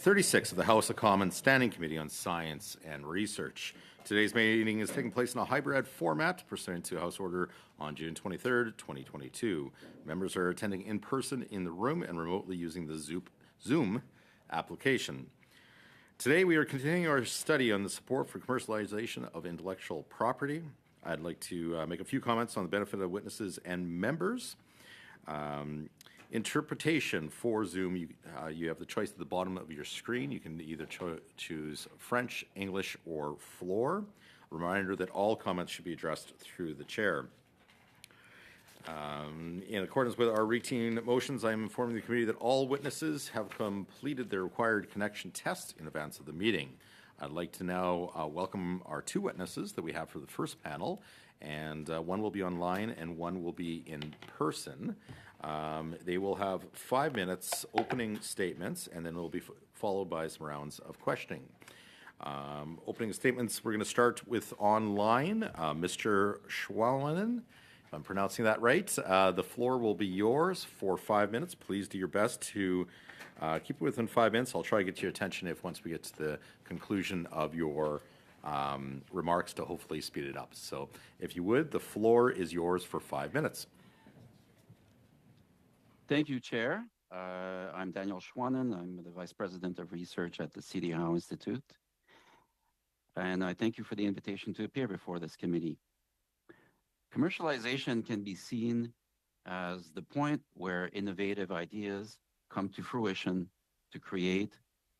36 of the House of Commons Standing Committee on Science and Research. Today's meeting is taking place in a hybrid format pursuant to House Order on June 23rd, 2022. Members are attending in person in the room and remotely using the Zoom application. Today we are continuing our study on the support for commercialization of intellectual property. I'd like to make a few comments on the benefit of witnesses and members. Interpretation for Zoom, you have the choice at the bottom of your screen. You can either choose French, English, or floor. A reminder that all comments should be addressed through the chair. In accordance with our routine motions, I am informing the committee that all witnesses have completed their required connection test in advance of the meeting. I'd like to now welcome our two witnesses that we have for the first panel, and one will be online and one will be in person. They will have 5 minutes opening statements, and then it will be followed by some rounds of questioning. Opening statements, we're going to start with online. Mr. Schwalenen, if I'm pronouncing that right, the floor will be yours for 5 minutes. Please do your best to keep it within 5 minutes. I'll try to get your attention once we get to the conclusion of your remarks to hopefully speed it up. So if you would, the floor is yours for 5 minutes. Thank you, Chair. I'm Daniel Schwanen. I'm the Vice President of Research at the C.D. Howe Institute. And I thank you for the invitation to appear before this committee. Commercialization can be seen as the point where innovative ideas come to fruition to create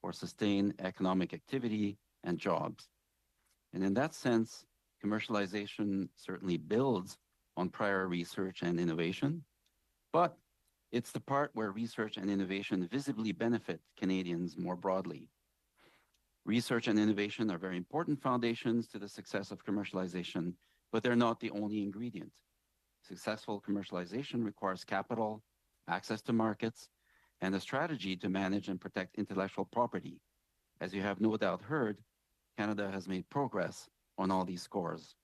or sustain economic activity and jobs. And in that sense, commercialization certainly builds on prior research and innovation, but it's the part where research and innovation visibly benefit Canadians more broadly. Research and innovation are very important foundations to the success of commercialization, but they're not the only ingredient. Successful commercialization requires capital, access to markets, and a strategy to manage and protect intellectual property. As you have no doubt heard, Canada has made progress on all these scores.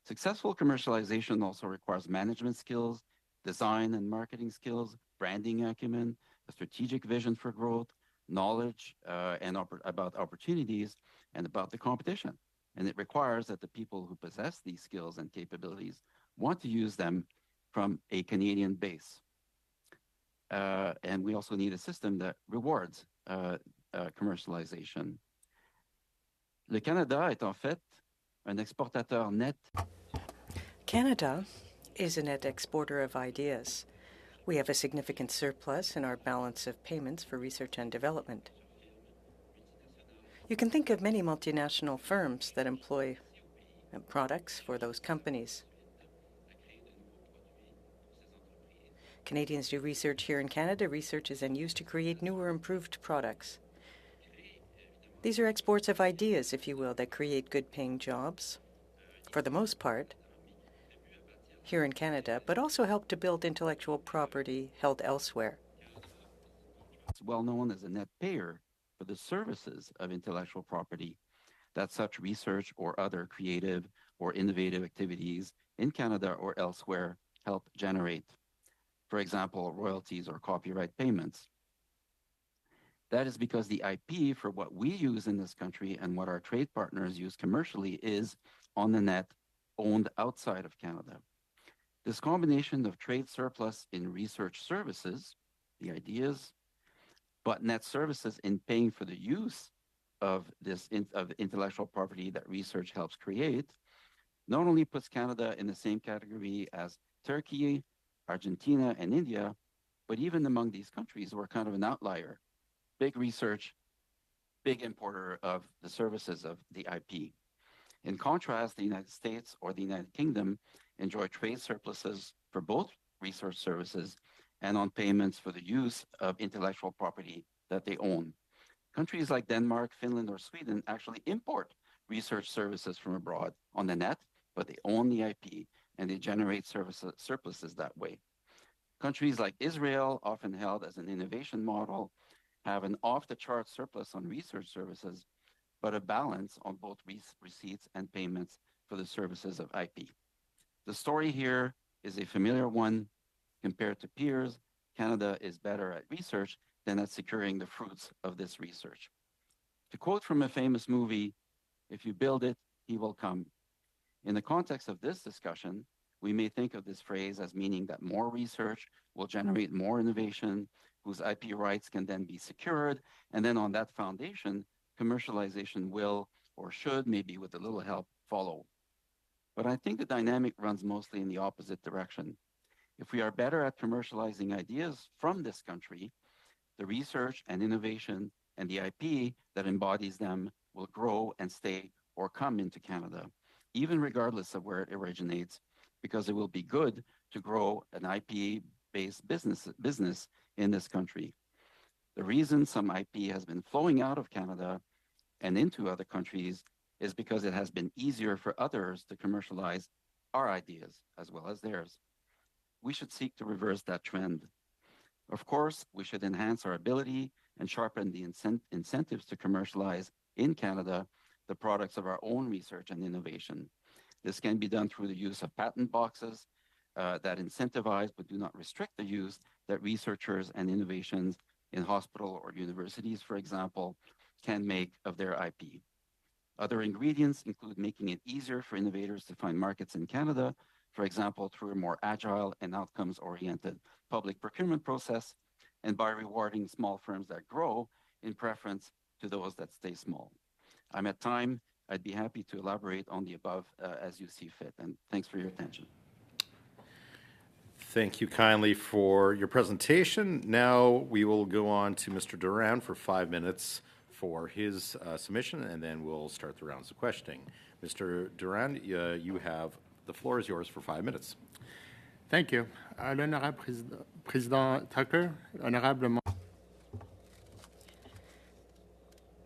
Successful commercialization also requires management skills, design and marketing skills, branding acumen, a strategic vision for growth, knowledge about opportunities and about the competition. And it requires that the people who possess these skills and capabilities want to use them from a Canadian base. And we also need a system that rewards commercialization. Le Canada est en fait un exportateur net. Canada is a net exporter of ideas. We have a significant surplus in our balance of payments for research and development. You can think of many multinational firms that employ products for those companies. Canadians do research here in Canada. Research is then used to create newer, improved products. These are exports of ideas, if you will, that create good-paying jobs, for the most part, here in Canada, but also help to build intellectual property held elsewhere. It's well known as a net payer for the services of intellectual property that such research or other creative or innovative activities in Canada or elsewhere help generate. For example, royalties or copyright payments. That is because the IP for what we use in this country and what our trade partners use commercially is, on the net, owned outside of Canada. This combination of trade surplus in research services, the ideas, but net services in paying for the use of this of intellectual property that research helps create, not only puts Canada in the same category as Turkey, Argentina, and India, but even among these countries, we're kind of an outlier. Big research, big importer of the services of the IP. In contrast, the United States or the United Kingdom enjoy trade surpluses for both research services and on payments for the use of intellectual property that they own. Countries like Denmark, Finland, or Sweden actually import research services from abroad on the net, but they own the IP and they generate surpluses that way. Countries like Israel, often held as an innovation model, have an off-the-chart surplus on research services, but a balance on both receipts and payments for the services of IP. The story here is a familiar one. Compared to peers, Canada is better at research than at securing the fruits of this research. To quote from a famous movie, if you build it, he will come. In the context of this discussion, we may think of this phrase as meaning that more research will generate more innovation, whose IP rights can then be secured, and then on that foundation, commercialization will or should, maybe with a little help, follow. But I think the dynamic runs mostly in the opposite direction. If we are better at commercializing ideas from this country, the research and innovation and the IP that embodies them will grow and stay or come into Canada, even regardless of where it originates, because it will be good to grow an IP-based business in this country. The reason some IP has been flowing out of Canada and into other countries is because it has been easier for others to commercialize our ideas as well as theirs. We should seek to reverse that trend. Of course, we should enhance our ability and sharpen the incentives to commercialize in Canada the products of our own research and innovation. This can be done through the use of patent boxes that incentivize but do not restrict the use that researchers and innovations in hospital or universities, for example, can make of their IP. Other ingredients include making it easier for innovators to find markets in Canada, for example, through a more agile and outcomes-oriented public procurement process, and by rewarding small firms that grow in preference to those that stay small. I'm at time. I'd be happy to elaborate on the above as you see fit, and thanks for your attention. Thank you kindly for your presentation. Now we will go on to Mr. Durand for 5 minutes for his submission, and then we'll start the rounds of questioning. Mr. Durand, you have the floor is yours for 5 minutes. Thank you. L'honorable Président Tucker, honorable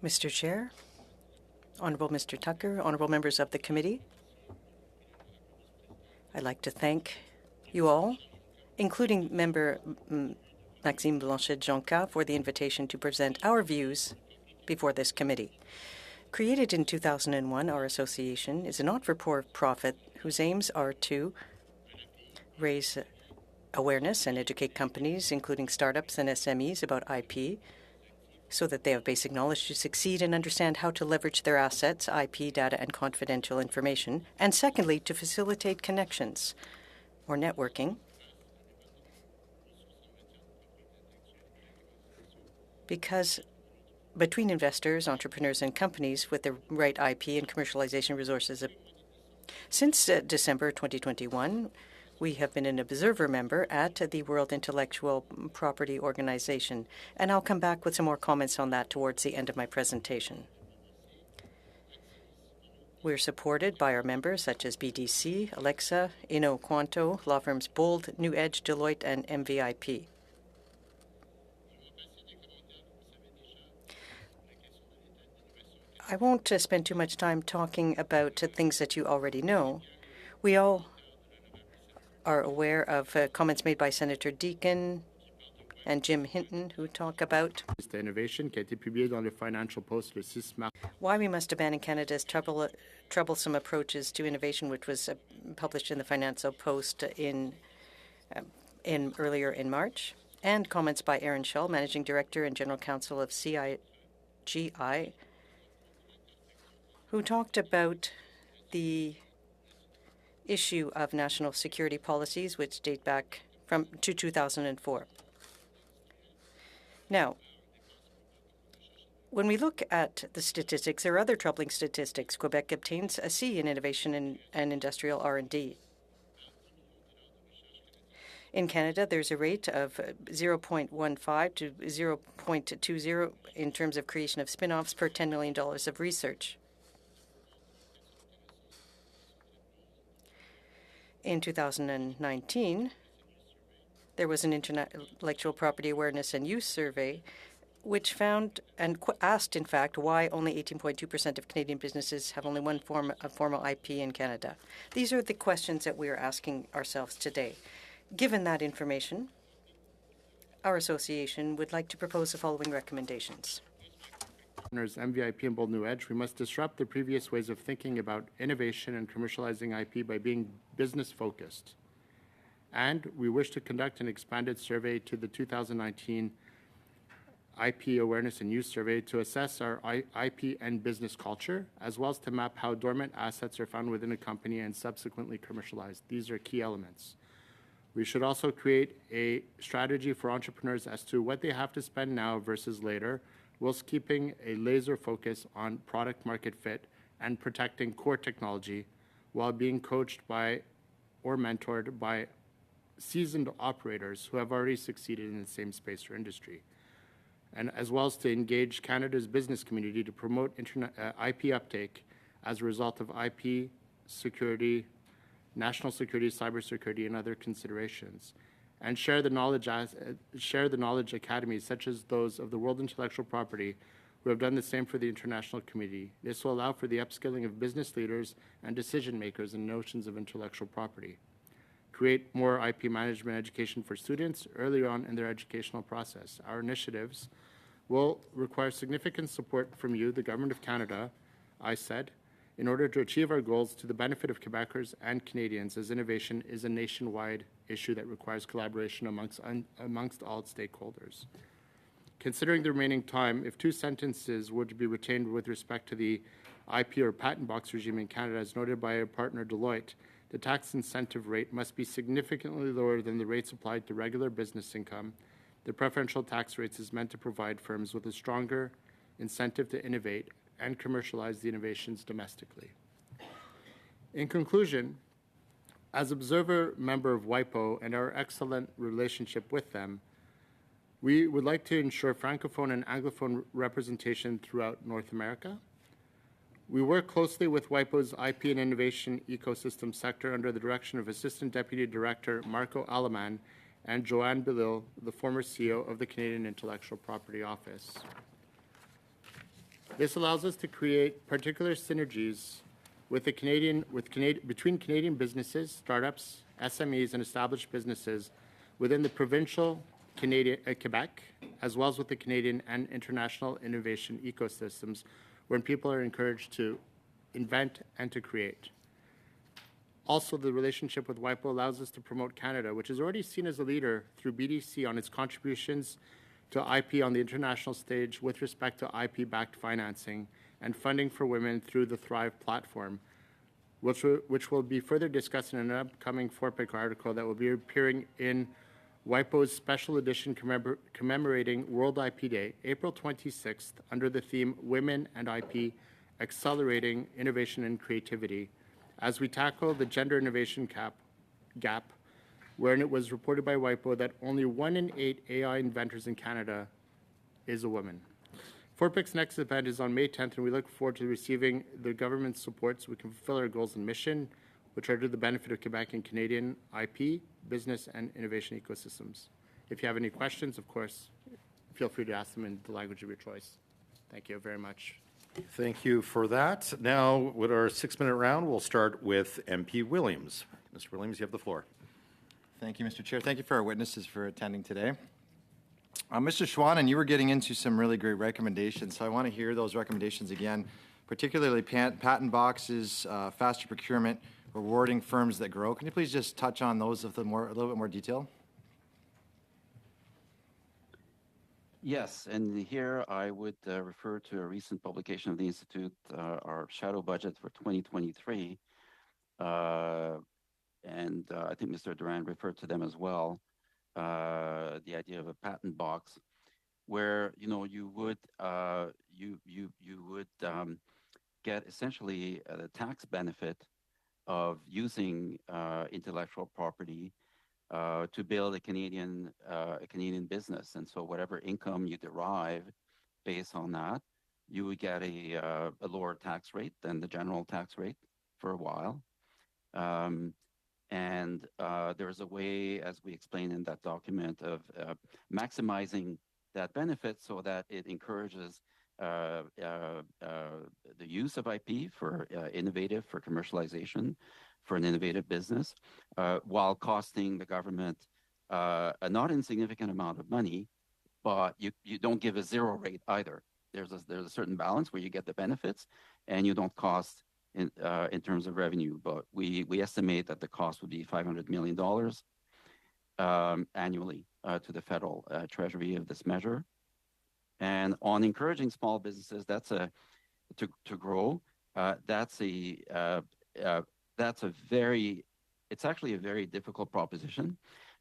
Mr. Chair, Honorable Mr. Tucker, honorable members of the committee, I'd like to thank you all, including member Maxime Blanchet-Jonca, for the invitation to present our views before this committee. Created in 2001, our association is a not-for-profit whose aims are to raise awareness and educate companies, including startups and SMEs, about IP, so that they have basic knowledge to succeed and understand how to leverage their assets, IP, data, and confidential information. And secondly, to facilitate connections or networking because between investors, entrepreneurs, and companies with the right IP and commercialization resources. Since December 2021, we have been an observer member at the World Intellectual Property Organization, and I'll come back with some more comments on that towards the end of my presentation. We're supported by our members such as BDC, Alexa, InnoQuanto, law firms Bold, New Edge, Deloitte, and MVIP. I won't spend too much time talking about things that you already know. We all are aware of comments made by Senator Deakin and Jim Hinton, who talk about Innovation qui a été publié dans le Financial Post le 6 mars. Why we must abandon Canada's troublesome approaches to innovation, which was published in the Financial Post earlier in March, and comments by Aaron Shull, Managing Director and General Counsel of CIGI, who talked about the issue of national security policies, which date back to 2004. Now, when we look at the statistics, there are other troubling statistics. Quebec obtains a C in innovation and industrial R&D. In Canada, there's a rate of 0.15 to 0.20 in terms of creation of spin-offs per $10 million of research. In 2019, there was an intellectual property awareness and use survey which found and asked, in fact, why only 18.2% of Canadian businesses have only one form of formal IP in Canada. These are the questions that we are asking ourselves today. Given that information, our association would like to propose the following recommendations. MVIP and Bold New Edge, we must disrupt the previous ways of thinking about innovation and commercializing IP by being business-focused. And we wish to conduct an expanded survey to the 2019 IP Awareness and Use Survey to assess our IP and business culture, as well as to map how dormant assets are found within a company and subsequently commercialized. These are key elements. We should also create a strategy for entrepreneurs as to what they have to spend now versus later, whilst keeping a laser focus on product market fit and protecting core technology while being coached by or mentored by seasoned operators who have already succeeded in the same space or industry, and as well as to engage Canada's business community to promote IP uptake as a result of IP security, national security, cybersecurity, and other considerations, and share the knowledge academies such as those of the World Intellectual Property who have done the same for the international community. This will allow for the upskilling of business leaders and decision makers in notions of intellectual property. Create more IP management education for students early on in their educational process. Our initiatives will require significant support from you, the Government of Canada, I said, in order to achieve our goals to the benefit of Quebecers and Canadians, as innovation is a nationwide issue that requires collaboration amongst all stakeholders. Considering the remaining time, if 2 sentences were to be retained with respect to the IP or patent box regime in Canada, as noted by our partner Deloitte, the tax incentive rate must be significantly lower than the rates applied to regular business income. The preferential tax rates is meant to provide firms with a stronger incentive to innovate and commercialize the innovations domestically. In conclusion, as observer member of WIPO and our excellent relationship with them, we would like to ensure Francophone and Anglophone representation throughout North America. We work closely with WIPO's IP and innovation ecosystem sector under the direction of Assistant Deputy Director Marco Alaman and Joanne Belil, the former CEO of the Canadian Intellectual Property Office. This allows us to create particular synergies between Canadian businesses, startups, SMEs, and established businesses within the provincial Quebec, as well as with the Canadian and international innovation ecosystems, when people are encouraged to invent and to create. Also, the relationship with WIPO allows us to promote Canada, which is already seen as a leader through BDC on its contributions to IP on the international stage with respect to IP-backed financing and funding for women through the Thrive platform, which will be further discussed in an upcoming FORPIC article that will be appearing in WIPO's special edition commemorating World IP Day, April 26th, under the theme Women and IP, Accelerating Innovation and Creativity, as we tackle the gender innovation gap, wherein it was reported by WIPO that only 1 in 8 AI inventors in Canada is a woman. FORPIC's next event is on May 10th, and we look forward to receiving the government's support so we can fulfill our goals and mission, which are to the benefit of Quebec and Canadian IP, business, and innovation ecosystems. If you have any questions, of course, feel free to ask them in the language of your choice. Thank you very much. Thank you for that. Now, with our 6-minute round, we'll start with MP Williams. Mr. Williams, you have the floor. Thank you, Mr. Chair. Thank you for our witnesses for attending today. Mr. Schwanen, you were getting into some really great recommendations, so I want to hear those recommendations again, particularly patent boxes, faster procurement, rewarding firms that grow. Can you please just touch on those with a little bit more detail? Yes, and here I would refer to a recent publication of the Institute, our shadow budget for 2023, and I think Mr. Durand referred to them as well. The idea of a patent box, where you would get essentially the tax benefit of using intellectual property to build a Canadian business, and so whatever income you derive based on that, you would get a lower tax rate than the general tax rate for a while. And there's a way, as we explained in that document, of maximizing that benefit so that it encourages the use of IP for commercialization, for an innovative business, while costing the government a not insignificant amount of money, but you don't give a zero rate either. There's a certain balance where you get the benefits and you don't cost in terms of revenue, but we estimate that the cost would be $500 million annually to the federal treasury of this measure. And on encouraging small businesses, to grow, that's it's actually a very difficult proposition.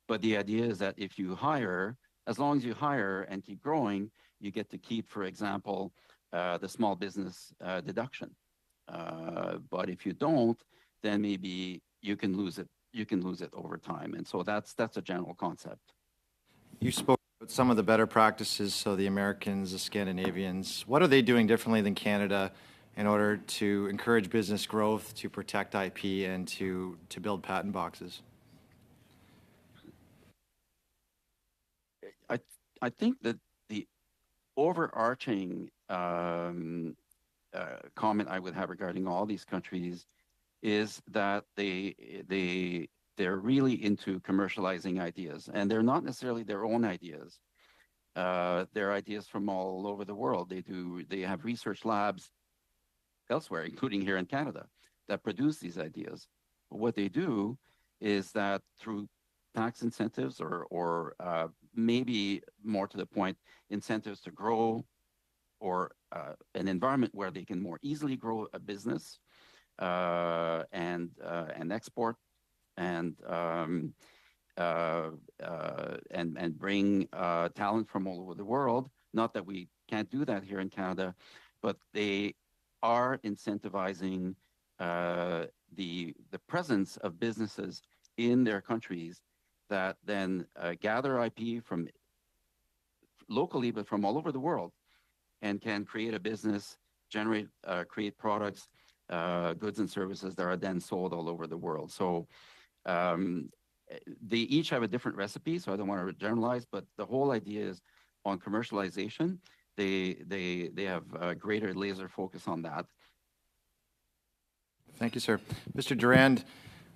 But the idea is that if you hire, as long as you hire and keep growing, you get to keep, for example, the small business deduction. But if you don't, then maybe you can lose it. You can lose it over time. And so that's a general concept. You spoke about some of the better practices, so the Americans, the Scandinavians. What are they doing differently than Canada in order to encourage business growth, to protect IP, and to build patent boxes? I think that the overarching comment I would have regarding all these countries is that they're really into commercializing ideas, and they're not necessarily their own ideas. They're ideas from all over the world. They have research labs elsewhere, including here in Canada, that produce these ideas. But what they do is that through tax incentives or maybe more to the point, incentives to grow or an environment where they can more easily grow a business and export and bring talent from all over the world. Not that we can't do that here in Canada, but they are incentivizing the presence of businesses in their countries that then gather IP from locally, but from all over the world, and can create a business, create products, goods and services that are then sold all over the world. So they each have a different recipe, so I don't want to generalize, but the whole idea is on commercialization, they have a greater laser focus on that. Thank you, sir. Mr. Durand,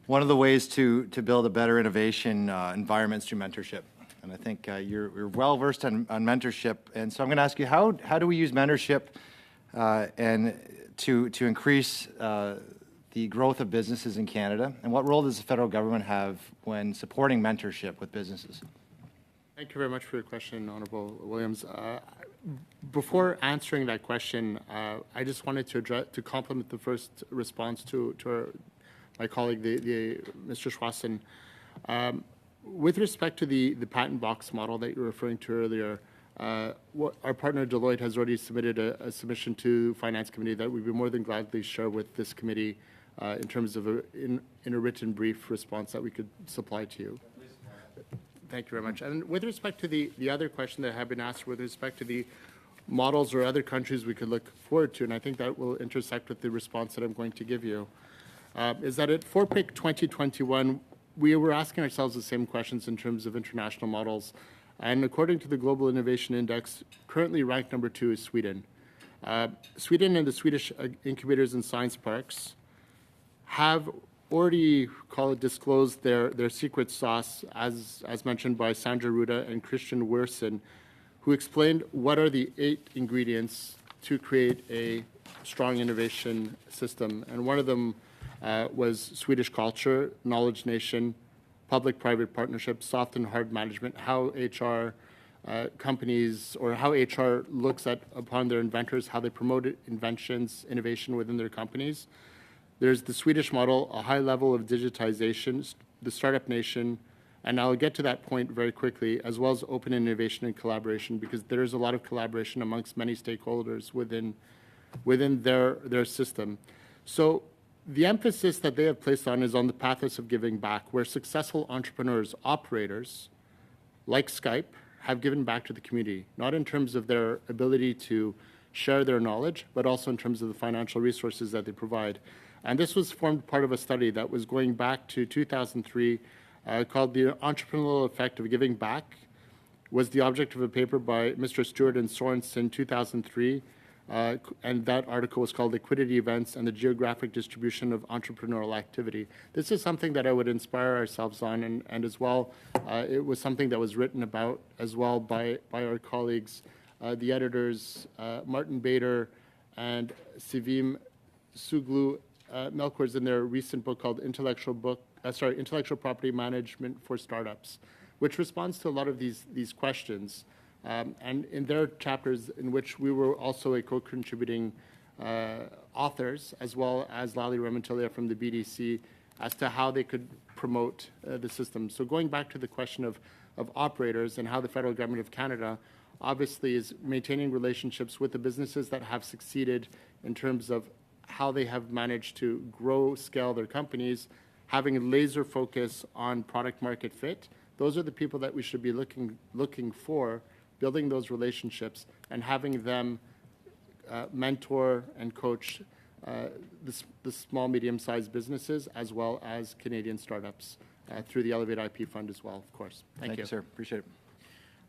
one of the ways to build a better innovation environment is through mentorship. And I think you're well versed on mentorship. And so I'm going to ask you, how do we use mentorship and to increase the growth of businesses in Canada? And what role does the federal government have when supporting mentorship with businesses? Thank you very much for your question, Honourable Williams. Before answering that question, I just wanted to complement the first response to my colleague, Mr. Schwasson. With respect to the patent box model that you were referring to earlier, our partner Deloitte has already submitted a submission to Finance Committee that we'd be more than gladly share with this committee in terms of in a written brief response that we could supply to you. Thank you very much. And with respect to the other question that had been asked with respect to the models or other countries we could look forward to, and I think that will intersect with the response that I'm going to give you, is that at FORPIC 2021, we were asking ourselves the same questions in terms of international models. And according to the Global Innovation Index, currently ranked number 2 is Sweden. Sweden and the Swedish incubators and science parks have already disclosed their secret sauce, as mentioned by Sandra Ruda and Christian Wersen, who explained what are the 8 ingredients to create a strong innovation system. And one of them was Swedish culture, knowledge nation, public-private partnership, soft and hard management, how HR companies or how HR looks upon their inventors, how they promote inventions, innovation within their companies. There's the Swedish model, a high level of digitization, the startup nation, and I'll get to that point very quickly, as well as open innovation and collaboration, because there's a lot of collaboration amongst many stakeholders within their system. So the emphasis that they have placed on is on the pathos of giving back, where successful entrepreneurs, operators, like Skype, have given back to the community, not in terms of their ability to share their knowledge, but also in terms of the financial resources that they provide. And this was formed part of a study that was going back to 2003 called The Entrepreneurial Effect of Giving Back, was the object of a paper by Mr. Stewart and Sorensen in 2003. And that article was called Liquidity Events and the Geographic Distribution of Entrepreneurial Activity. This is something that I would inspire ourselves on, and as well, it was something that was written about as well by our colleagues, the editors, Martin Bader and Sivim Suglu Melkors in their recent book called Intellectual Property Management for Startups, which responds to a lot of these questions, and in their chapters, in which we were also a co-contributing authors, as well as Lally Remontilia from the BDC, as to how they could promote the system. So going back to the question of operators and how the federal government of Canada obviously is maintaining relationships with the businesses that have succeeded in terms of how they have managed to grow, scale their companies, having a laser focus on product market fit. Those are the people that we should be looking for, building those relationships and having them mentor and coach the small, medium-sized businesses as well as Canadian startups through the Elevate IP Fund as well, of course. Thank you, sir. Appreciate it.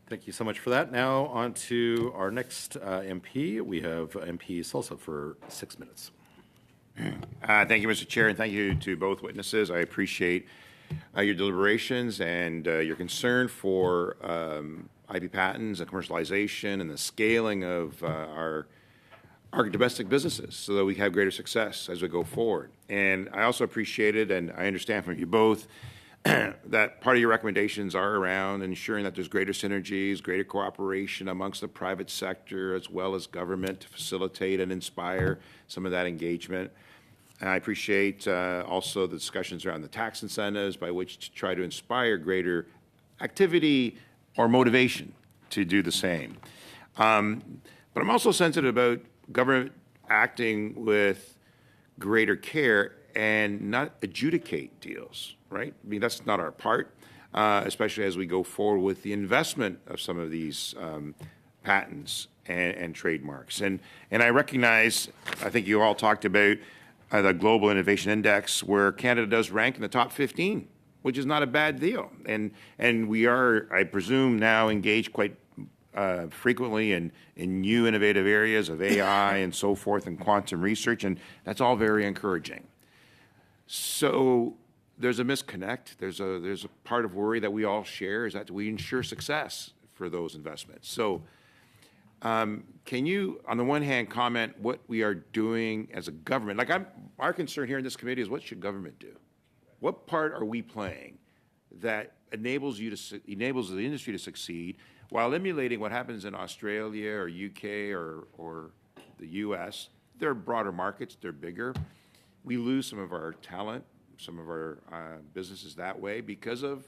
Thank you so much for that. Now on to our next MP. We have MP Salsa for 6 minutes. Thank you, Mr. Chair, and thank you to both witnesses. I appreciate your deliberations and your concern for IP patents and commercialization and the scaling of our domestic businesses so that we have greater success as we go forward. And I also appreciated, and I understand from you both, that part of your recommendations are around ensuring that there's greater synergies, greater cooperation amongst the private sector as well as government to facilitate and inspire some of that engagement. And I appreciate also the discussions around the tax incentives by which to try to inspire greater activity or motivation to do the same. But I'm also sensitive about government acting with greater care and not adjudicate deals, right? I mean, that's not our part, especially as we go forward with the investment of some of these patents and trademarks. And I recognize, I think you all talked about the Global Innovation Index, where Canada does rank in the top 15, which is not a bad deal. And we are, I presume, now engaged quite frequently in new innovative areas of AI and so forth and quantum research, and that's all very encouraging. So there's a misconnect. There's a part of worry that we all share, is that we ensure success for those investments. So can you, on the one hand, comment what we are doing as a government? Like our concern here in this committee is, what should government do? What part are we playing that enables the industry to succeed while emulating what happens in Australia or UK or the US? They're broader markets, they're bigger. We lose some of our talent, some of our businesses that way because of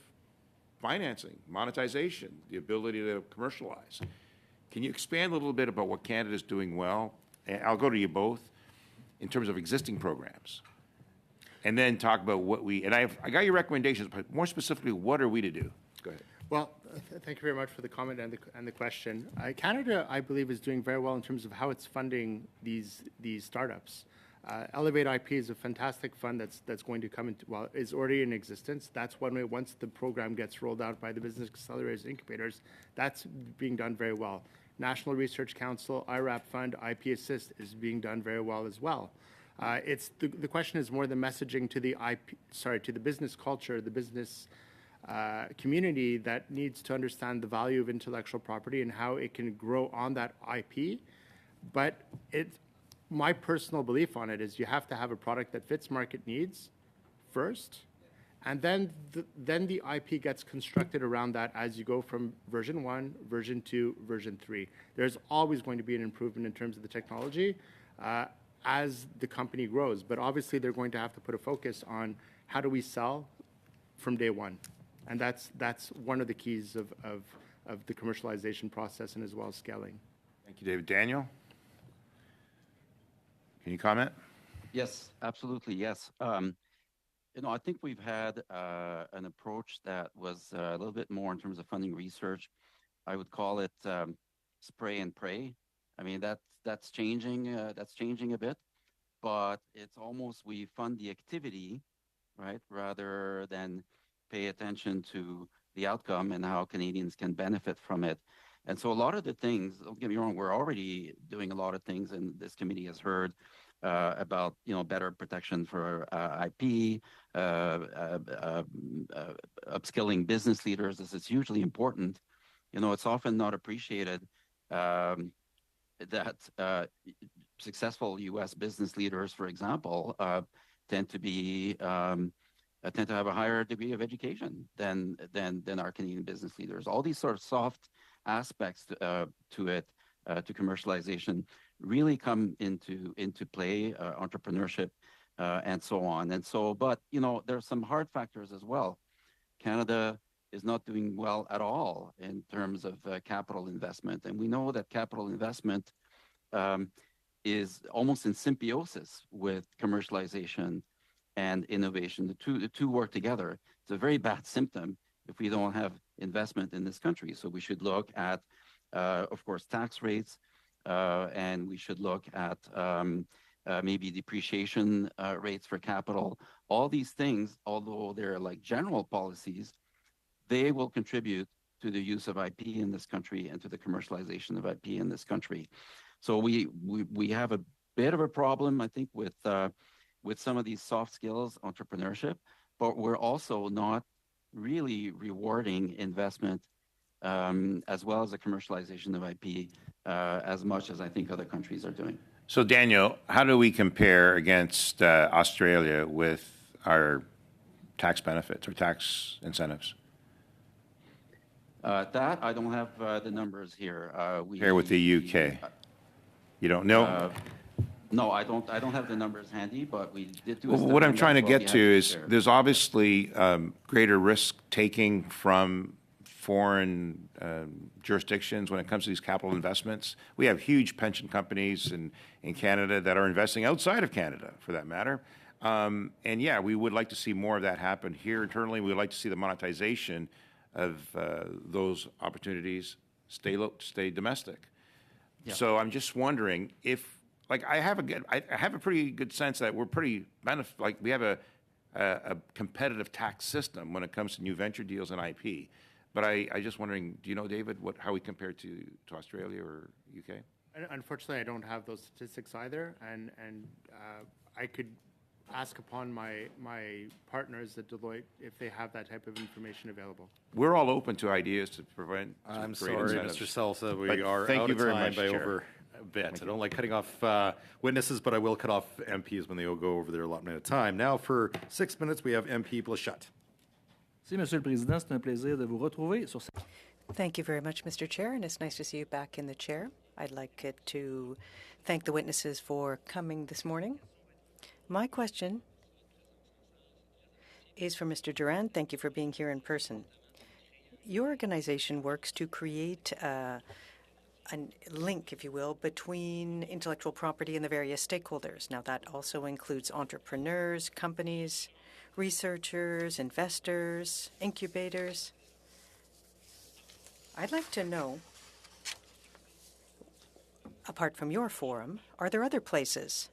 financing, monetization, the ability to commercialize. Can you expand a little bit about what Canada is doing well? And I'll go to you both in terms of existing programs, and then talk about what we, and I got your recommendations, but more specifically, what are we to do? Go ahead. Well, thank you very much for the comment and the question. Canada, I believe, is doing very well in terms of how it's funding these startups. Elevate IP is a fantastic fund that's going to come into, well, is already in existence. That's one way, once the program gets rolled out by the business accelerators, incubators, that's being done very well. National Research Council, IRAP Fund, IP Assist is being done very well as well. It's the question is more the messaging to the business culture, the business community that needs to understand the value of intellectual property and how it can grow on that IP. But my personal belief on it is you have to have a product that fits market needs first, and then the IP gets constructed around that as you go from version 1, version 2, version 3. There's always going to be an improvement in terms of the technology as the company grows, but obviously they're going to have to put a focus on how do we sell from day one. And that's one of the keys of the commercialization process and as well as scaling. Thank you, David. Daniel? Can you comment? Yes, absolutely. Yes. I think we've had an approach that was a little bit more in terms of funding research. I would call it spray and pray. I mean, that's changing. That's changing a bit, but it's almost we fund the activity, right, rather than pay attention to the outcome and how Canadians can benefit from it. And so a lot of the things, don't get me wrong, we're already doing a lot of things, and this committee has heard about better protection for IP, upskilling business leaders. This is hugely important. It's often not appreciated that successful U.S. business leaders, for example, tend to have a higher degree of education than our Canadian business leaders. All these sort of soft aspects to it, to commercialization, really come into play, entrepreneurship, and so on. And so, but there are some hard factors as well. Canada is not doing well at all in terms of capital investment, and we know that capital investment is almost in symbiosis with commercialization and innovation. The two work together. It's a very bad symptom if we don't have investment in this country. So we should look at, of course, tax rates, and we should look at maybe depreciation rates for capital. All these things, although they're like general policies, they will contribute to the use of IP in this country and to the commercialization of IP in this country. So we have a bit of a problem, I think, with some of these soft skills, entrepreneurship, but we're also not really rewarding investment as well as the commercialization of IP as much as I think other countries are doing. So, Daniel, how do we compare against Australia with our tax benefits or tax incentives? That I don't have the numbers here. Compare with the UK. You don't know? No, I don't have the numbers handy, but we did do. What I'm trying to get to is there's obviously greater risk taking from foreign jurisdictions when it comes to these capital investments. We have huge pension companies in Canada that are investing outside of Canada, for that matter. And yeah, we would like to see more of that happen here internally. We would like to see the monetization of those opportunities stay domestic. Yeah. So I'm just wondering if, like, I have a pretty good sense that we're pretty like we have a competitive tax system when it comes to new venture deals and IP. But I just wondering, do you know, David, how we compare to Australia or UK? Unfortunately, I don't have those statistics either, and I could ask upon my partners at Deloitte if they have that type of information available. We're all open to ideas to prevent. I'm sorry, Mr. Salsa, we But are thank out you of very time much, by Chair. over a bit. I don't like cutting off witnesses, but I will cut off MPs when they go over their allotment of time. Now, for 6 minutes, we have MP Blanchette. Merci, Monsieur le Président. C'est un plaisir de vous retrouver sur cette... Thank you very much, Mr. Chair, and it's nice to see you back in the chair. I'd like to thank the witnesses for coming this morning. My question is for Mr. Durand. Thank you for being here in person. Your organization works to create a link, if you will, between intellectual property and the various stakeholders. Now, that also includes entrepreneurs, companies, researchers, investors, incubators. I'd like to know, apart from your forum, are there other places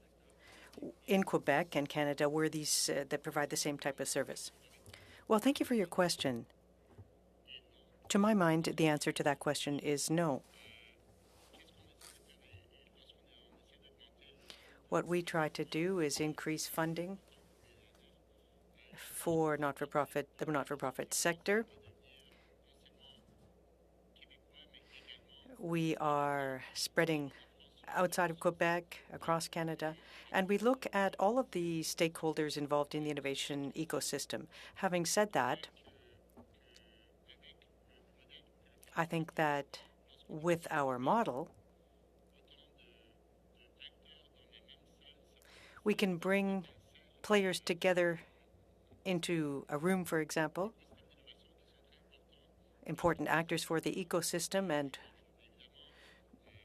in Quebec and Canada where these that provide the same type of service? Well, thank you for your question. To my mind, the answer to that question is no. What we try to do is increase funding for the not-for-profit sector. We are spreading outside of Quebec, across Canada, and we look at all of the stakeholders involved in the innovation ecosystem. Having said that, I think that with our model, we can bring players together into a room, for example, important actors for the ecosystem, and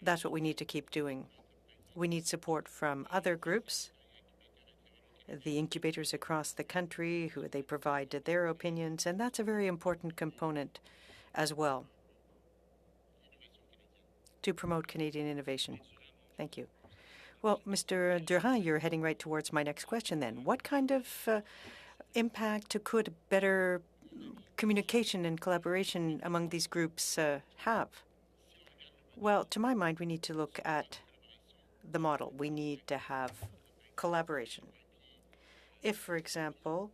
that's what we need to keep doing. We need support from other groups, the incubators across the country, who they provide their opinions, and that's a very important component as well to promote Canadian innovation. Thank you. Well, Mr. Durand, you're heading right towards my next question then. What kind of impact could better communication and collaboration among these groups have? Well, to my mind, we need to look at the model. We need to have collaboration. If, for example,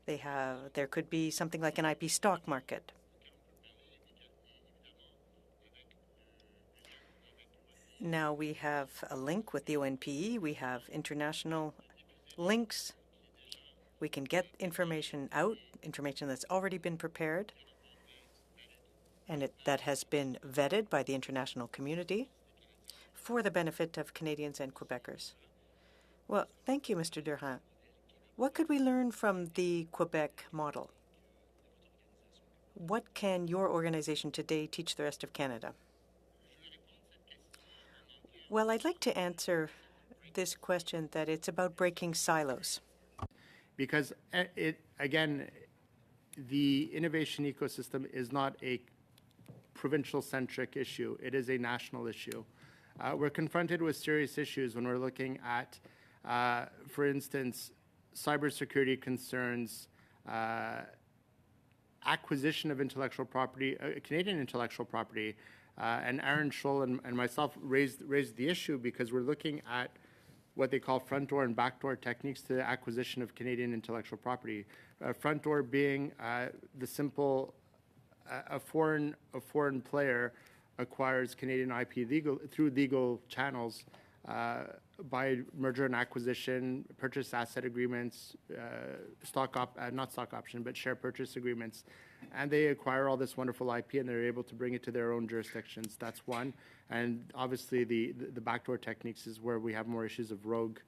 there could be something like an IP stock market. Now we have a link with the ONPE. We have international links. We can get information out, information that's already been prepared. and that has been vetted by the international community for the benefit of Canadians and Quebecers. Well, thank you, Mr. Durand. What could we learn from the Quebec model? What can your organization today teach the rest of Canada? Well, I'd like to answer this question that it's about breaking silos. Because the innovation ecosystem is not a provincial-centric issue. It is a national issue. We're confronted with serious issues when we're looking at, for instance, cybersecurity concerns, acquisition of intellectual property, Canadian intellectual property. And Aaron Scholl and myself raised the issue because we're looking at what they call front door and back door techniques to the acquisition of Canadian intellectual property. Front door being the simple, a foreign player acquires Canadian IP through legal channels by merger and acquisition, purchase asset agreements, not stock option, but share purchase agreements. And they acquire all this wonderful IP and they're able to bring it to their own jurisdictions. That's one. And obviously the backdoor techniques is where we have more issues of rogue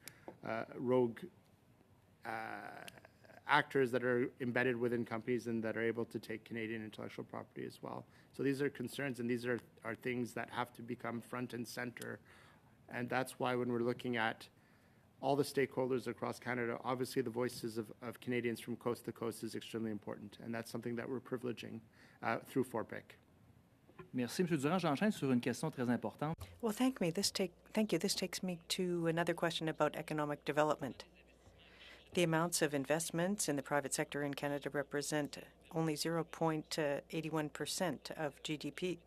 actors that are embedded within companies and that are able to take Canadian intellectual property as well. So these are concerns and these are things that have to become front and center. And that's why when we're looking at all the stakeholders across Canada, obviously the voices of Canadians from coast to coast is extremely important. And that's something that we're privileging through FORPIC. Merci, M. Durand. J'enchaîne sur une question très importante. Well, thank you. This takes me to another question about economic development. The amounts of investments in the private sector in Canada represent only 0.81% of GDP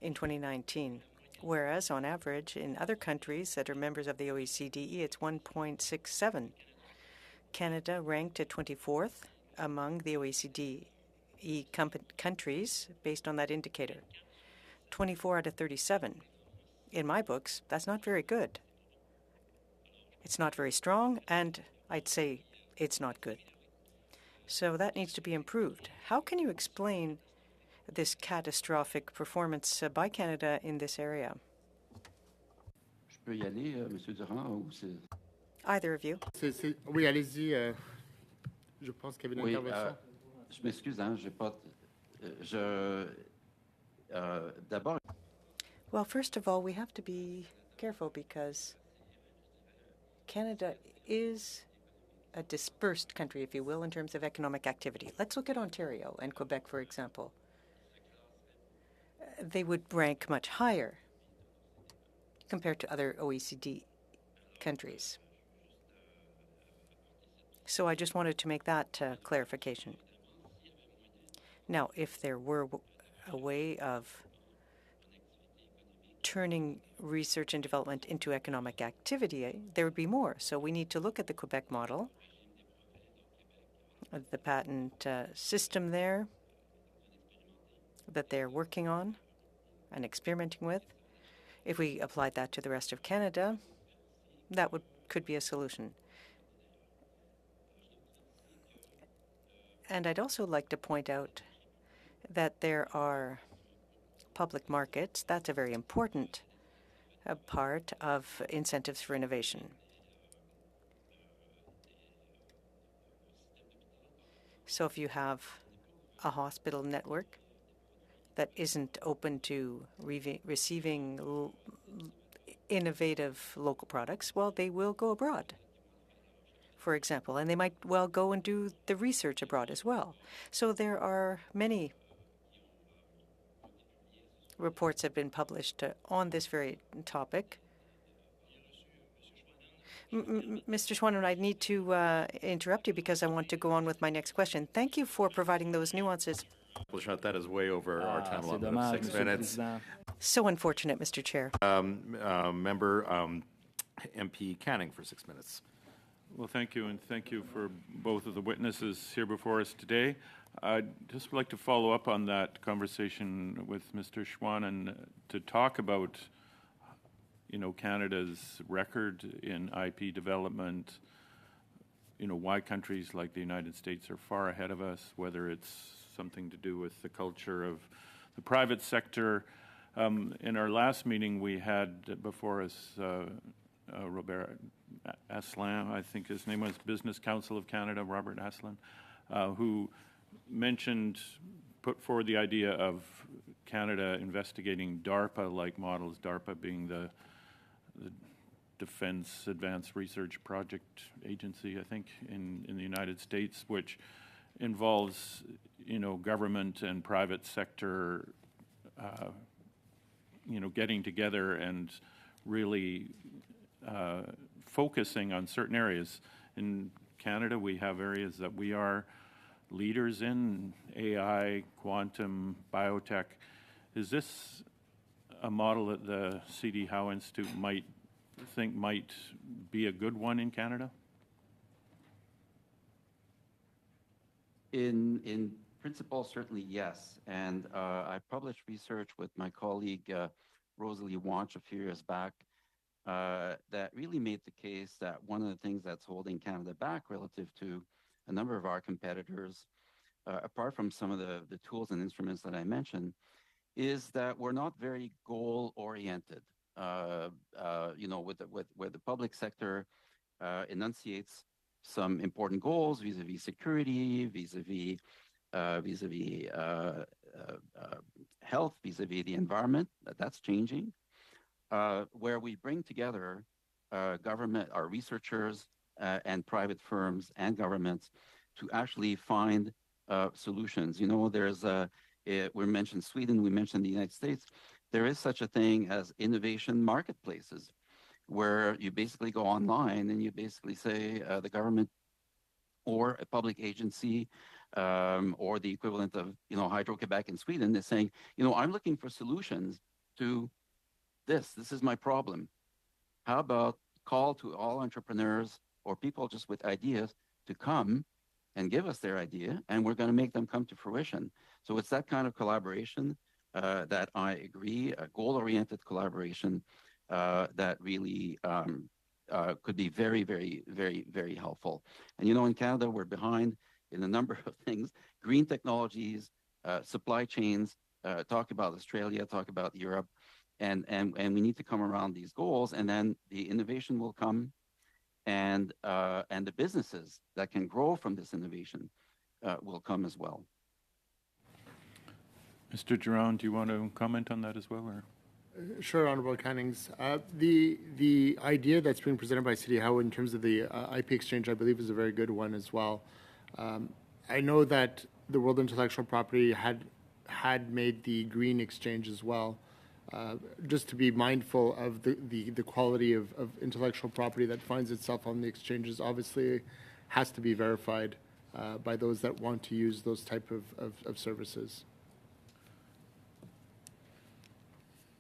in 2019, whereas on average in other countries that are members of the OECD, it's 1.67. Canada ranked at 24th among the OECD countries based on that indicator. 24 out of 37. In my books, that's not very good. It's not very strong, and I'd say it's not good. So that needs to be improved. How can you explain this catastrophic performance by Canada in this area? Je peux y aller, Monsieur Durand, ou c'est... Either of you. Oui, allez-y. Je pense qu'il y avait une Oui, intervention. je m'excuse, hein, j'ai pas... D'abord... Well, first of all, we have to be careful because Canada is a dispersed country, if you will, in terms of economic activity. Let's look at Ontario and Quebec, for example. They would rank much higher compared to other OECD countries. So I just wanted to make that clarification. Now, if there were a way of turning research and development into economic activity, there would be more. So we need to look at the Quebec model, the patent system there that they're working on and experimenting with. If we applied that to the rest of Canada, that could be a solution. And I'd also like to point out that there are public markets. That's a very important part of incentives for innovation. So if you have a hospital network that isn't open to receiving innovative local products, well, they will go abroad, for example, and they might well go and do the research abroad as well. So there are many reports have been published on this very topic. Mr. Schwanen, I need to interrupt you because I want to go on with my next question. Thank you for providing those nuances. That is way over our time C'est limit dommage, of 6 Monsieur le minutes. Président. So unfortunate, Mr. Chair. Member MP Canning for 6 minutes. Well, thank you, and thank you for both of the witnesses here before us today. I'd just like to follow up on that conversation with Mr. Schwanen to talk about, Canada's record in IP development, why countries like the United States are far ahead of us, whether it's something to do with the culture of the private sector. In our last meeting, we had before us Robert Asselin, I think his name was, Business Council of Canada, Robert Asselin, who put forward the idea of Canada investigating DARPA-like models, DARPA being the Defense Advanced Research Project Agency, I think, in the United States, which involves, government and private sector, getting together and really focusing on certain areas. In Canada, we have areas that we are leaders in, AI, quantum, biotech. Is this a model that the C.D. Howe Institute might be a good one in Canada? In principle, certainly yes. And I published research with my colleague Rosalie Wanch a few years back that really made the case that one of the things that's holding Canada back relative to a number of our competitors, apart from some of the tools and instruments that I mentioned, is that we're not very goal-oriented. Where the public sector enunciates some important goals vis-a-vis security, vis-a-vis health, vis-a-vis the environment. That's changing. Where we bring together government, our researchers, and private firms and governments to actually find solutions. We mentioned Sweden, we mentioned the United States. There is such a thing as innovation marketplaces, where you basically go online and you basically say the government or a public agency or the equivalent of Hydro-Quebec in Sweden is saying, I'm looking for solutions to this. This is my problem. How about call to all entrepreneurs or people just with ideas to come and give us their idea, and we're going to make them come to fruition. So it's that kind of collaboration that I agree, a goal-oriented collaboration that really could be very, very, very, very helpful. And in Canada, we're behind in a number of things: green technologies, supply chains. Talk about Australia, talk about Europe, and we need to come around these goals, and then the innovation will come, and the businesses that can grow from this innovation will come as well. Mr. Durand, do you want to comment on that as well, or? Sure, Honourable Cannings. The idea that's being presented by C.D. Howe in terms of the IP exchange, I believe, is a very good one as well. I know that the World Intellectual Property had made the green exchange as well, just to be mindful of the quality of intellectual property that finds itself on the exchanges. Obviously has to be verified by those that want to use those type of services.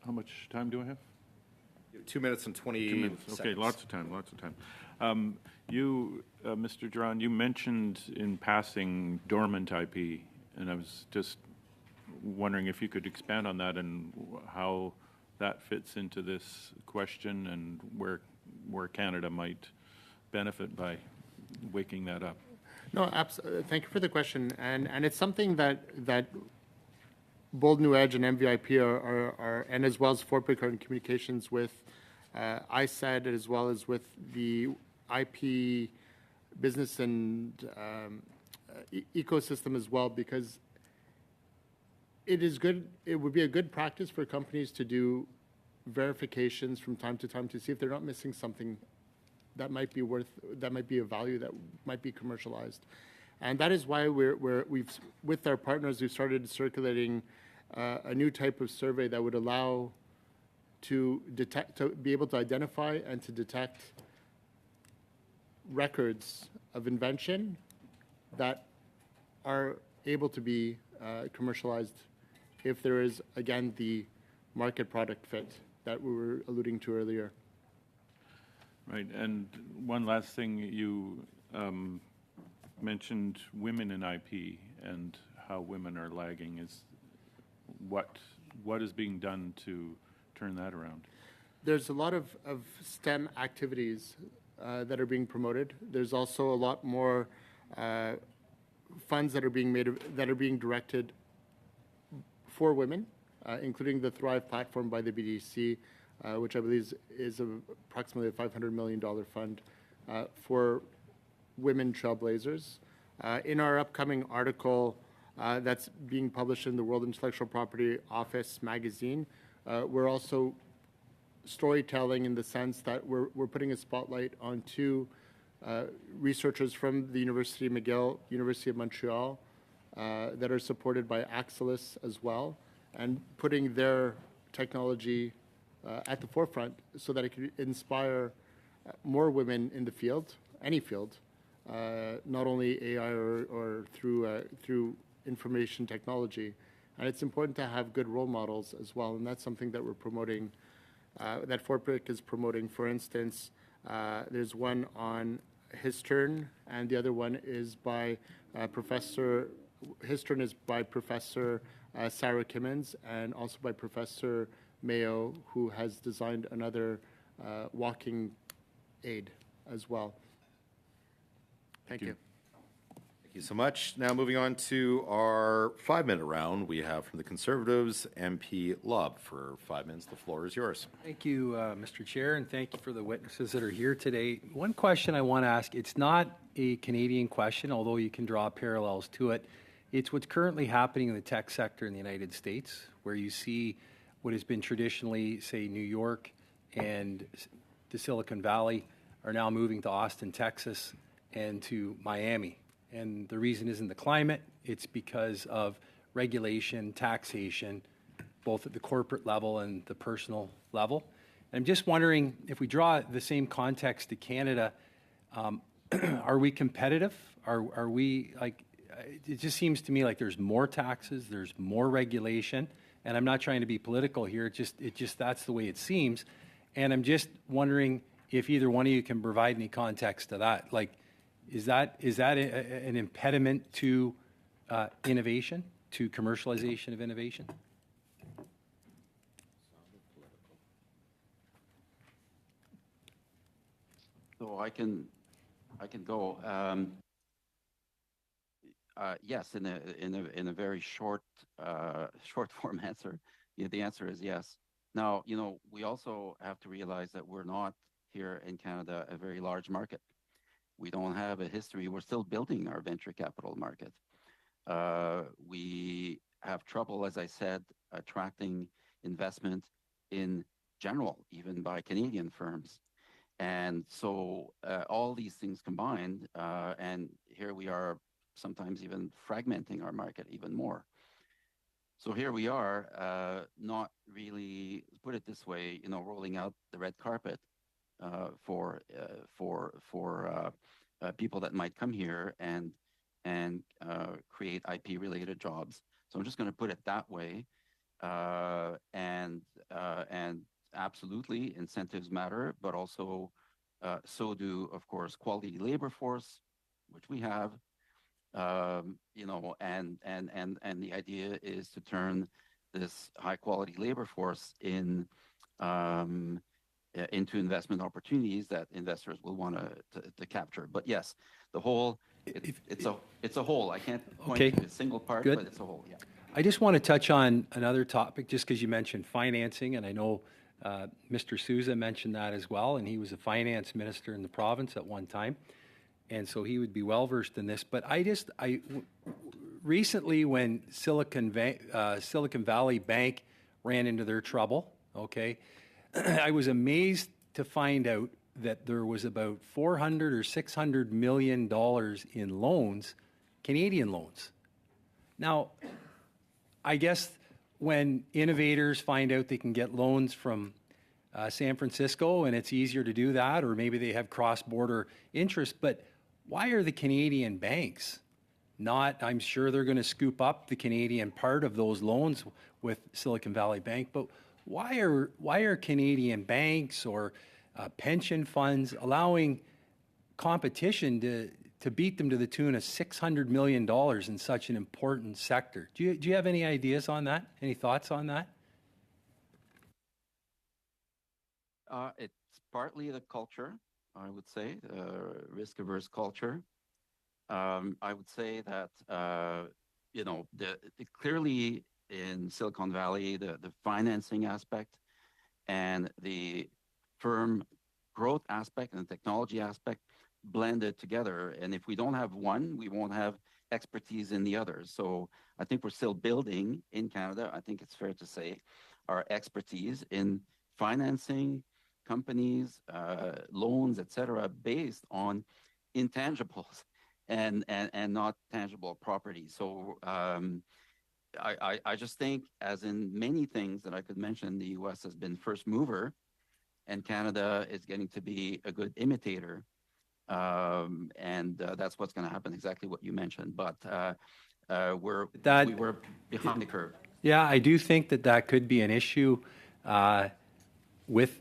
How much time do I have? 2 minutes and 20 2 minutes. Okay, seconds. lots of time. Mr. Durand, you mentioned in passing dormant IP, and I was just wondering if you could expand on that and how that fits into this question and where Canada might benefit by waking that up. No, absolutely. Thank you for the question, and it's something that Bold New Edge and MVIP are and as well as Fort Pickard in communications with ISED, as well as with the IP business and ecosystem as well, because it is good. It would be a good practice for companies to do verifications from time to time to see if they're not missing something that might be of value, that might be commercialized. And that is why we've with our partners, we've started circulating a new type of survey that would allow to be able to identify and to detect records of invention that are able to be commercialized if there is, again, the market product fit that we were alluding to earlier. Right, and one last thing, you mentioned women in IP and how women are lagging. Is what is being done to turn that around? There's a lot of STEM activities that are being promoted. There's also a lot more funds that are being directed for women, including the Thrive platform by the BDC, which I believe is approximately a $500 million fund for women trailblazers. In our upcoming article that's being published in the World Intellectual Property Office magazine, we're also storytelling in the sense that we're putting a spotlight on two researchers from the University of McGill, University of Montreal, that are supported by Axelis as well, and putting their technology at the forefront so that it could inspire more women in the field, any field, not only AI or through information technology. And it's important to have good role models as well, and that's something that we're promoting, that FORPIC is promoting. For instance, there's one on Histern, and the other one is by Histern is by Professor Sarah Kimmins, and also by Professor Mayo, who has designed another walking aid as well. Thank you. Thank you so much. Now moving on to our 5-minute round, we have from the Conservatives, MP Lubb. For 5 minutes, the floor is yours. Thank you, Mr. Chair, and thank you for the witnesses that are here today. One question I want to ask, it's not a Canadian question, although you can draw parallels to it. It's what's currently happening in the tech sector in the United States, where you see what has been traditionally, say, New York and the Silicon Valley are now moving to Austin, Texas, and to Miami. And the reason isn't the climate, it's because of regulation, taxation, both at the corporate level and the personal level. And I'm just wondering, if we draw the same context to Canada, are we competitive? Are we, like, it just seems to me like there's more taxes, there's more regulation, and I'm not trying to be political here, it just that's the way it seems. And I'm just wondering if either one of you can provide any context to that. Like, is that an impediment to innovation, to commercialization of innovation? So I can go. Yes, in a very short form answer, the answer is yes. Now, we also have to realize that we're not here in Canada a very large market. We don't have a history. We're still building our venture capital market. We have trouble, as I said, attracting investment in general, even by Canadian firms. And so all these things combined, and here we are sometimes even fragmenting our market even more. So here we are, not really, put it this way, rolling out the red carpet for people that might come here and create IP-related jobs. So I'm just going to put it that way. And absolutely, incentives matter, but also so do, of course, quality labor force, which we have. And the idea is to turn this high-quality labor force into investment opportunities that investors will want to capture. But yes, the whole it's a whole. I can't point to a single part, but it's a whole. Yeah. I just want to touch on another topic, just because you mentioned financing, and I know Mr. Sousa mentioned that as well, and he was a finance minister in the province at one time, and so he would be well versed in this. But recently, when Silicon Valley Bank ran into their trouble, okay, I was amazed to find out that there was about $400 or $600 million in loans, Canadian loans. Now, I guess when innovators find out they can get loans from San Francisco and it's easier to do that, or maybe they have cross-border interest, but why are the Canadian banks not, I'm sure they're going to scoop up the Canadian part of those loans with Silicon Valley Bank, but why are Canadian banks or pension funds allowing competition to beat them to the tune of $600 million in such an important sector? Do you have any ideas on that? Any thoughts on that? It's partly the culture, I would say, risk-averse culture. I would say that, clearly in Silicon Valley, the financing aspect and the firm growth aspect and the technology aspect blended together. And if we don't have one, we won't have expertise in the others. So I think we're still building in Canada, I think it's fair to say, our expertise in financing companies, loans, et cetera, based on intangibles and not tangible property. So I just think, as in many things that I could mention, the U.S. has been first mover, and Canada is getting to be a good imitator. That's what's going to happen, exactly what you mentioned. But we were behind the curve. Yeah, I do think that could be an issue with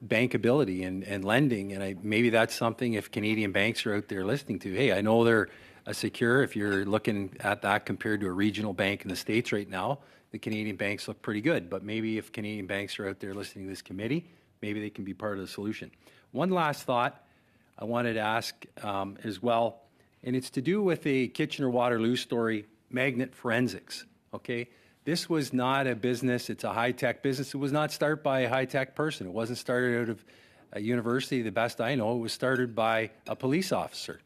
bankability and lending, and maybe that's something, if Canadian banks are out there listening to, hey, I know they're secure. If you're looking at that compared to a regional bank in the States right now, the Canadian banks look pretty good. But maybe if Canadian banks are out there listening to this committee, maybe they can be part of the solution. One last thought I wanted to ask as well, and it's to do with the Kitchener-Waterloo story, Magnet Forensics, okay? This was not a business, it's a high-tech business. It was not started by a high-tech person. It wasn't started out of a university, the best I know. It was started by a police officer.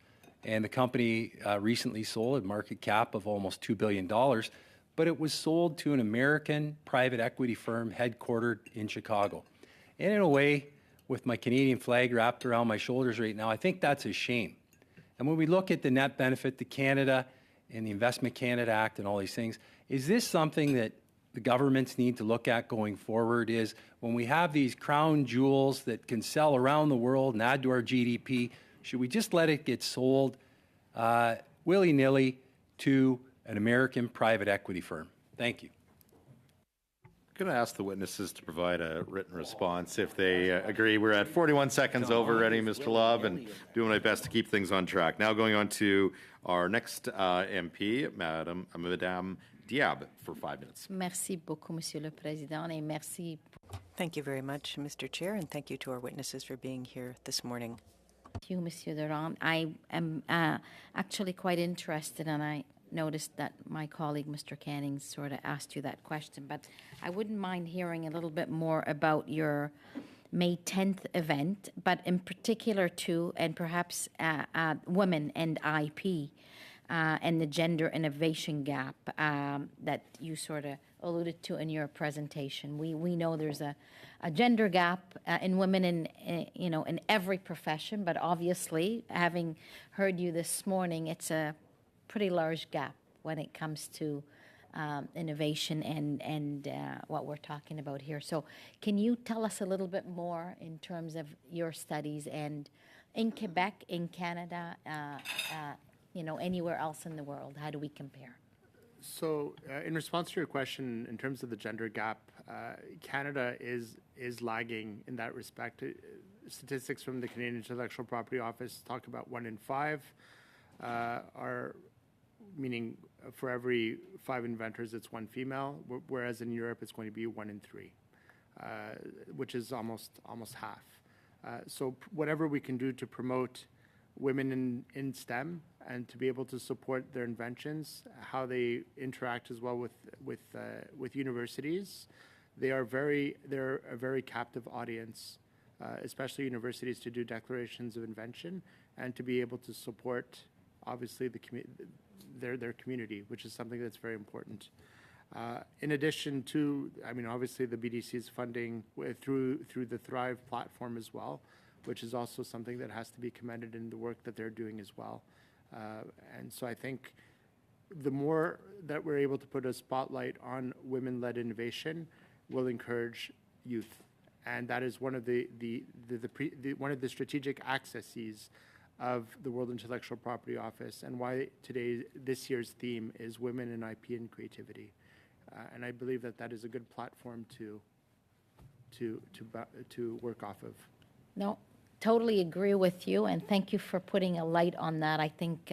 And the company recently sold a market cap of almost $2 billion, but it was sold to an American private equity firm headquartered in Chicago. And in a way, with my Canadian flag wrapped around my shoulders right now, I think that's a shame. And when we look at the net benefit to Canada and the Investment Canada Act and all these things, is this something that the governments need to look at going forward? Is when we have these crown jewels that can sell around the world and add to our GDP, should we just let it get sold willy-nilly to an American private equity firm? Thank you. I'm going to ask the witnesses to provide a written response if they agree. We're at 41 seconds over already, Mr. Love, and doing my best to keep things on track. Now going on to our next MP, Madame Diab, for 5 minutes. Merci beaucoup, Monsieur le Président, et merci. Thank you very much, Mr. Chair, and thank you to our witnesses for being here this morning. Thank you, Monsieur Durand. I am actually quite interested, and I noticed that my colleague, Mr. Canning, sort of asked you that question, but I wouldn't mind hearing a little bit more about your May 10th event, but in particular too, and perhaps women and IP and the gender innovation gap that you sort of alluded to in your presentation. We know there's a gender gap in women in every profession, but obviously, having heard you this morning, it's a pretty large gap when it comes to innovation and what we're talking about here. So can you tell us a little bit more in terms of your studies, and in Quebec, in Canada, anywhere else in the world, how do we compare? So in response to your question, in terms of the gender gap, Canada is lagging in that respect. Statistics from the Canadian Intellectual Property Office talk about 1 in 5 are, meaning for every 5 inventors, it's 1 female, whereas in Europe it's going to be 1 in 3, which is almost half. So whatever we can do to promote women in STEM and to be able to support their inventions, how they interact as well with universities, they're a very captive audience, especially universities, to do declarations of invention and to be able to support, obviously, their community, which is something that's very important. In addition to, obviously the BDC is funding through the Thrive platform as well, which is also something that has to be commended in the work that they're doing as well. And so I think the more that we're able to put a spotlight on women-led innovation will encourage youth. And that is one of the strategic accesses of the World Intellectual Property Office, and why this year's theme is Women in IP and Creativity. And I believe that is a good platform to work off of. No, totally agree with you, and thank you for putting a light on that. I think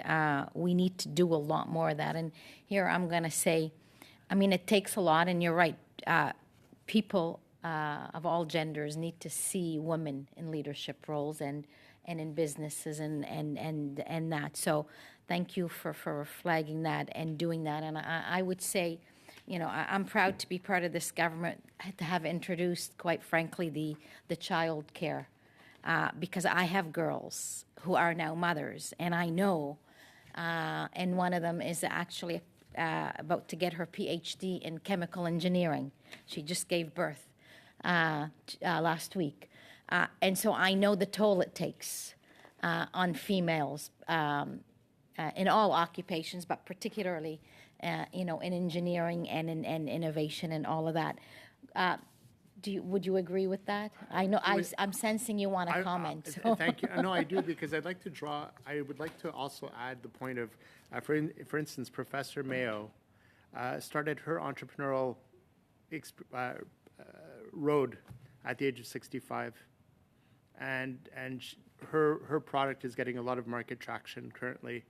we need to do a lot more of that. And here I'm going to say, it takes a lot, and you're right. People of all genders need to see women in leadership roles and in businesses and that. So thank you for flagging that and doing that. And I would say, I'm proud to be part of this government, to have introduced, quite frankly, the child care, because I have girls who are now mothers, and I know, and one of them is actually about to get her PhD in chemical engineering. She just gave birth last week. And so I know the toll it takes on females in all occupations, but particularly, in engineering and in innovation and all of that. Would you agree with that? I know I'm sensing you want to comment. So. Thank you. No, I do, because I would like to also add the point of, for instance, Professor Mayo started her entrepreneurial road at the age of 65. And her product is getting a lot of market traction currently.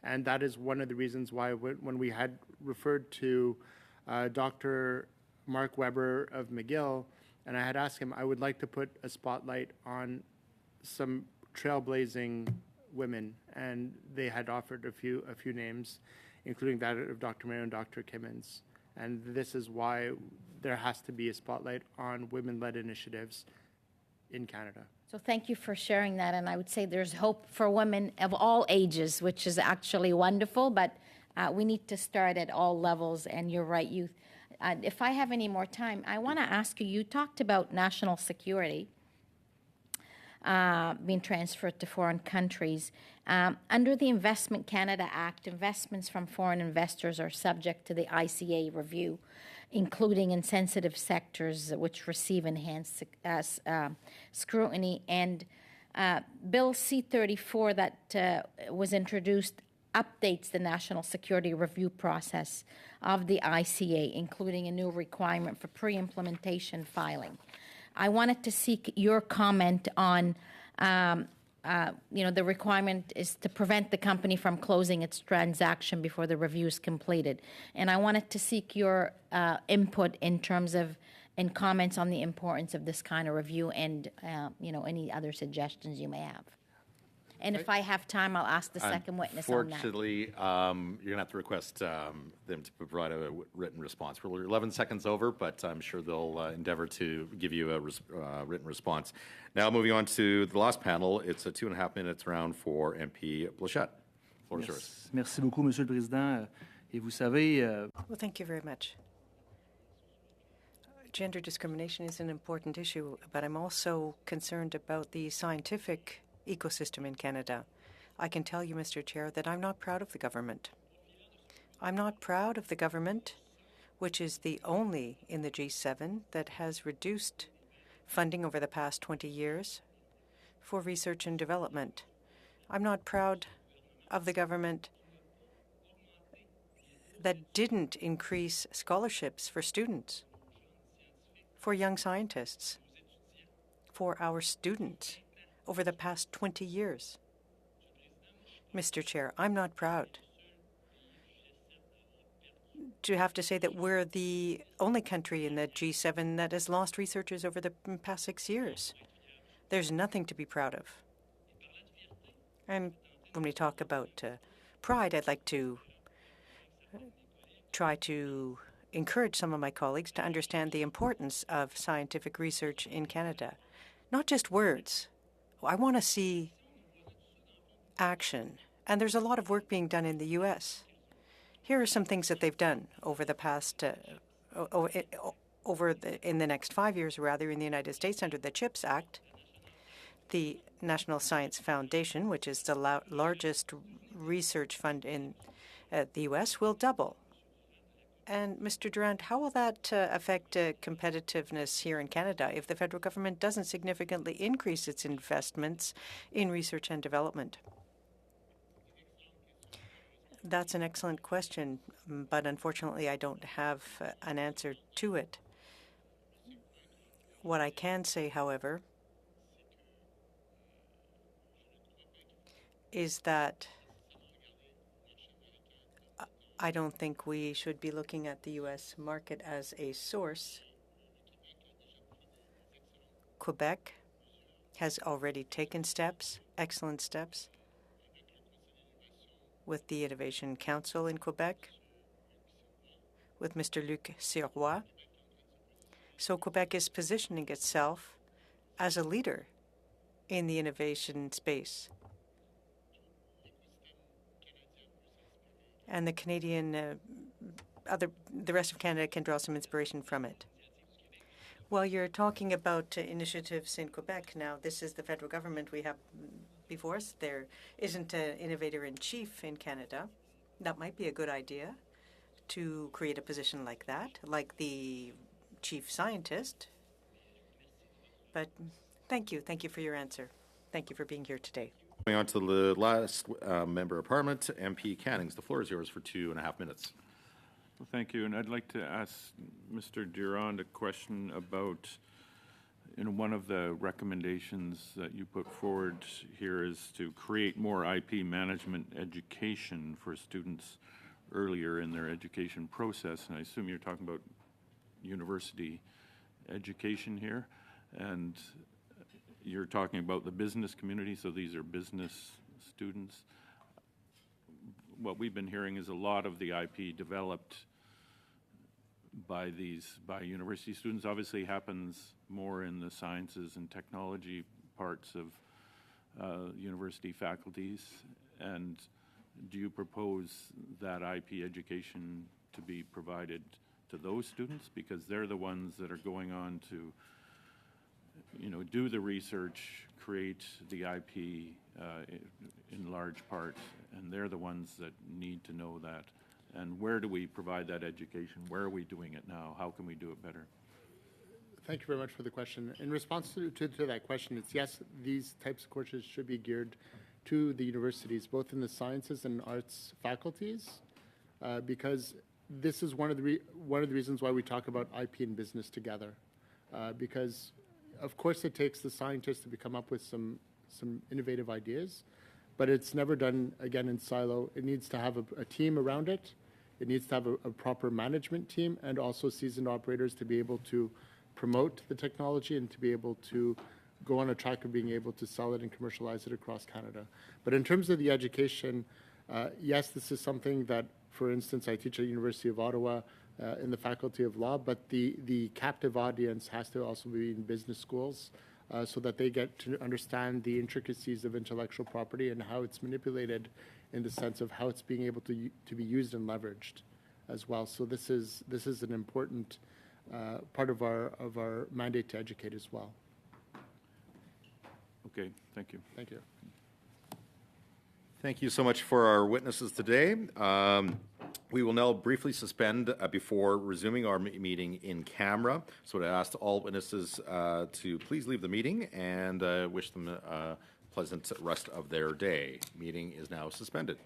And that is one of the reasons why when we had referred to Dr. Mark Weber of McGill, and I had asked him, I would like to put a spotlight on some trailblazing women, and they had offered a few names, including that of Dr. Mayo and Dr. Kimmins. And this is why there has to be a spotlight on women-led initiatives in Canada. So thank you for sharing that, and I would say there's hope for women of all ages, which is actually wonderful, but we need to start at all levels, and you're right, youth. If I have any more time, I want to ask you, you talked about national security being transferred to foreign countries. Under the Investment Canada Act, investments from foreign investors are subject to the ICA review, including in sensitive sectors which receive enhanced scrutiny. And Bill C-34 that was introduced updates the national security review process of the ICA, including a new requirement for pre-implementation filing. I wanted to seek your comment on, the requirement is to prevent the company from closing its transaction before the review is completed. And I wanted to seek your input in terms of, and comments on the importance of this kind of review and, any other suggestions you may have. And if I have time, I'll ask the second witness on that. Unfortunately, you're going to have to request them to provide a written response. We're 11 seconds over, but I'm sure they'll endeavor to give you a written response. Now, moving on to the last panel, it's a 2.5 minutes round for MP Blanchette. Floor is yours. Merci beaucoup, Monsieur le Président. Et vous savez... Well, thank you very much. Gender discrimination is an important issue, but I'm also concerned about the scientific ecosystem in Canada. I can tell you, Mr. Chair, that I'm not proud of the government. I'm not proud of the government, which is the only in the G7 that has reduced funding over the past 20 years for research and development. I'm not proud of the government that didn't increase scholarships for students, for young scientists, for our students over the past 20 years. Mr. Chair, I'm not proud to have to say that we're the only country in the G7 that has lost researchers over the past 6 years. There's nothing to be proud of. And when we talk about pride, I'd like to try to encourage some of my colleagues to understand the importance of scientific research in Canada. Not just words. I want to see action. And there's a lot of work being done in the U.S. Here are some things that they've done over the past, in the next 5 years, rather, in the United States under the CHIPS Act. The National Science Foundation, which is the largest research fund in the U.S., will double. And, Mr. Durand, how will that affect competitiveness here in Canada if the federal government doesn't significantly increase its investments in research and development? That's an excellent question, but unfortunately I don't have an answer to it. What I can say, however, is that I don't think we should be looking at the U.S. market as a source. Quebec has already taken steps, excellent steps, with the Innovation Council in Quebec. with Mr. Luc Sirois. So Quebec is positioning itself as a leader in the innovation space. And the the rest of Canada can draw some inspiration from it. While you're talking about initiatives in Quebec now, this is the federal government we have before us. There isn't an innovator-in-chief in Canada. That might be a good idea to create a position like that, like the chief scientist. But thank you. Thank you for your answer. Thank you for being here today. Going on to the last member of Parliament, MP Cannings. The floor is yours for 2.5 minutes. Well, thank you. And I'd like to ask Mr. Durand a question about, one of the recommendations that you put forward here is to create more IP management education for students earlier in their education process. And I assume you're talking about university education here. And you're talking about the business community, so these are business students. What we've been hearing is a lot of the IP developed by university students obviously happens more in the sciences and technology parts of university faculties. And do you propose that IP education to be provided to those students, because they're the ones that are going on to do the research, create the IP in large part, and they're the ones that need to know that. And where do we provide that education? Where are we doing it now? How can we do it better? Thank you very much for the question. In response to that question, it's yes, these types of courses should be geared to the universities, both in the sciences and arts faculties, because this is one of the reasons why we talk about IP and business together, because of course it takes the scientists to come up with some innovative ideas, but it's never done again in silo. It needs to have a team around it. It needs to have a proper management team and also seasoned operators to be able to promote the technology and to be able to go on a track of being able to sell it and commercialize it across Canada. But in terms of the education, yes, this is something that, for instance, I teach at the University of Ottawa in the Faculty of Law, but the captive audience has to also be in business schools so that they get to understand the intricacies of intellectual property and how it's manipulated in the sense of how it's being able to be used and leveraged as well. So this is an important part of our mandate to educate as well. Okay, thank you. Thank you. Thank you so much for our witnesses today. We will now briefly suspend before resuming our meeting in camera. So I ask all witnesses to please leave the meeting and wish them a pleasant rest of their day. Meeting is now suspended.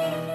Aye.